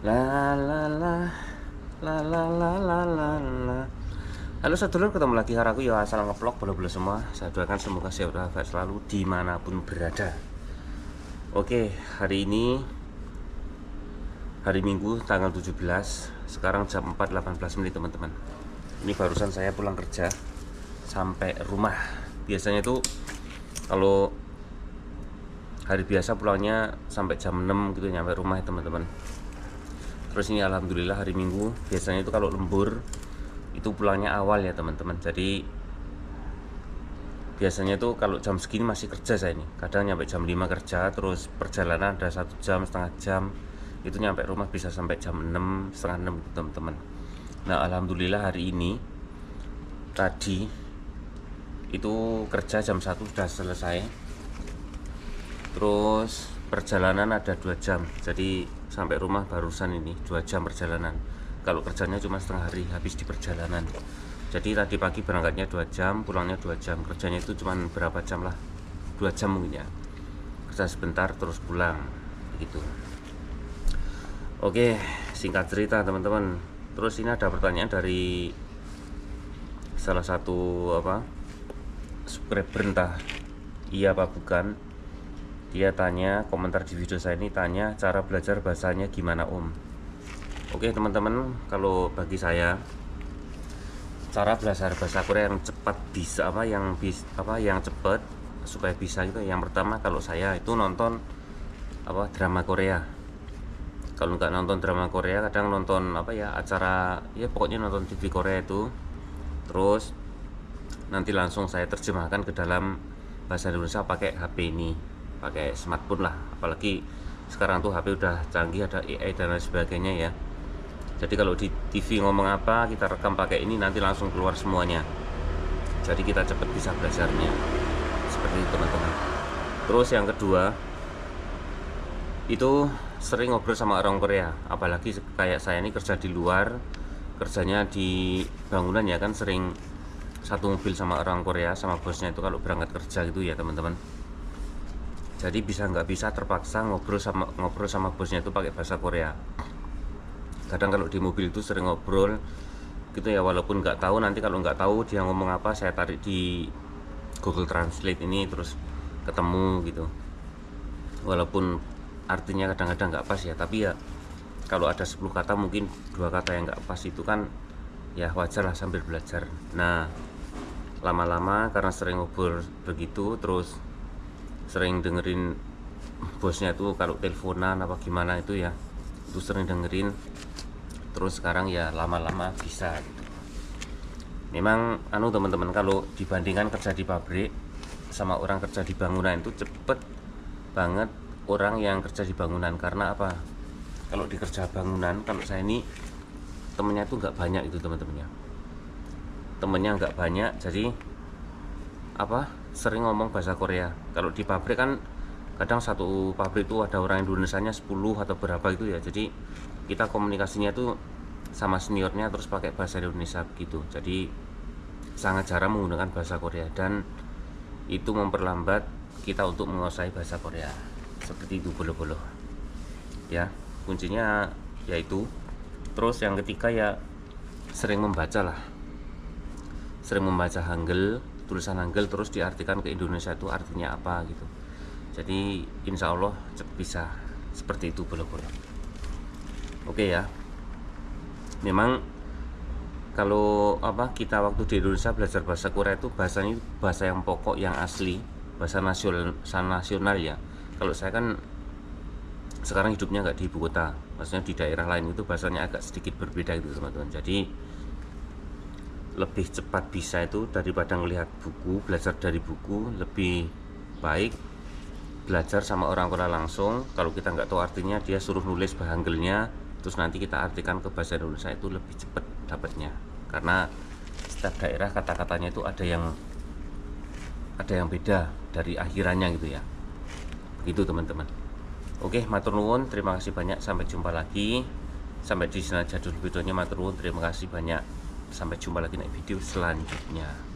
La la la la la la la la la. Halo sedulur, ketemu lagi hari aku ya asal ngeplok bola-bola semua. Saya doakan semoga sehat walafiat selalu dimanapun berada. Oke, hari ini hari Minggu tanggal 17. Sekarang jam 4.18 menit teman-teman. Ini barusan saya pulang kerja sampai rumah. Biasanya tuh kalau hari biasa pulangnya sampai jam 6 gitu nyampe rumah ya teman-teman. Terus ini alhamdulillah hari Minggu, biasanya itu kalau lembur itu pulangnya awal ya teman-teman. Jadi biasanya tuh kalau jam segini masih kerja saya ini. Kadang nyampe jam 5 kerja, terus perjalanan ada 1 jam, setengah jam. Itu nyampe rumah bisa sampai jam 6, setengah 6 gitu teman-teman. Nah alhamdulillah hari ini tadi itu kerja jam 1 sudah selesai. Terus perjalanan ada 2 jam, jadi sampai rumah barusan ini 2 jam perjalanan. Kalau kerjanya cuma setengah hari habis di perjalanan. Jadi tadi pagi berangkatnya 2 jam, pulangnya 2 jam. Kerjanya itu cuma berapa jam lah, 2 jam mungkin ya. Kerja sebentar terus pulang gitu. Oke, singkat cerita teman-teman. Terus ini ada pertanyaan dari salah satu subscriber, entah iya apa bukan. Dia tanya, komentar di video saya ini tanya, cara belajar bahasanya gimana Om? Oke teman-teman, kalau bagi saya cara belajar bahasa Korea yang cepat bisa yang cepat supaya bisa gitu. Yang pertama kalau saya itu nonton drama Korea. Kalau nggak nonton drama Korea, kadang nonton acara ya pokoknya nonton TV Korea itu. Terus nanti langsung saya terjemahkan ke dalam bahasa Indonesia pakai HP ini, pakai smartphone lah. Apalagi sekarang tuh HP udah canggih, ada AI dan lain sebagainya ya. Jadi kalau di TV ngomong apa, kita rekam pakai ini, nanti langsung keluar semuanya. Jadi kita cepat bisa belajarnya. Seperti itu teman-teman. Terus yang kedua, itu sering ngobrol sama orang Korea. Apalagi kayak saya ini kerja di luar, kerjanya di bangunan ya kan, sering satu mobil sama orang Korea, sama bosnya itu kalau berangkat kerja gitu ya teman-teman. Jadi bisa nggak bisa terpaksa ngobrol sama bosnya itu pakai bahasa Korea. Kadang kalau di mobil itu sering ngobrol gitu ya, walaupun nggak tahu, nanti kalau nggak tahu dia ngomong apa, saya tarik di Google Translate ini terus ketemu gitu. Walaupun artinya kadang-kadang nggak pas ya, tapi ya kalau ada 10 kata mungkin 2 kata yang nggak pas itu kan ya wajar lah sambil belajar. Nah lama-lama karena sering ngobrol begitu, terus sering dengerin bosnya tuh kalau teleponan apa gimana itu ya, itu sering dengerin. Terus sekarang ya lama-lama bisa gitu. Memang teman-teman, kalau dibandingkan kerja di pabrik sama orang kerja di bangunan itu cepet banget orang yang kerja di bangunan. Karena apa? Kalau di kerja bangunan, kalau saya ini temennya tuh nggak banyak itu teman-temannya. Temennya nggak banyak, jadi sering ngomong bahasa Korea. Kalau di pabrik kan kadang satu pabrik itu ada orang Indonesianya 10 atau berapa gitu ya. Jadi kita komunikasinya tuh sama seniornya terus pakai bahasa Indonesia begitu. Jadi sangat jarang menggunakan bahasa Korea, dan itu memperlambat kita untuk menguasai bahasa Korea. Seperti itu bolo-bolo ya, kuncinya yaitu. Terus yang ketiga ya sering membaca lah, sering membaca Hangul, tulisan Hangul, terus diartikan ke Indonesia itu artinya apa gitu. Jadi insya Allah cepat bisa. Seperti itu bolo-bolo. Oke ya, memang kalau kita waktu di Indonesia belajar bahasa Korea itu bahasanya bahasa yang pokok, yang asli, bahasa nasional ya. Kalau saya kan sekarang hidupnya nggak di ibu kota, maksudnya di daerah lain, itu bahasanya agak sedikit berbeda gitu teman-teman. Jadi lebih cepat bisa itu daripada ngelihat buku, belajar dari buku. Lebih baik belajar sama orang Korea langsung. Kalau kita nggak tahu artinya, dia suruh nulis Hangulnya, terus nanti kita artikan ke bahasa Indonesia, itu lebih cepat dapatnya. Karena setiap daerah kata-katanya itu ada yang beda dari akhirannya gitu ya. Begitu teman-teman. Oke, matur nuwun, terima kasih banyak, sampai jumpa lagi. Sampai di sini aja dulu videonya, matur nuwun, terima kasih banyak. Sampai jumpa lagi di video selanjutnya.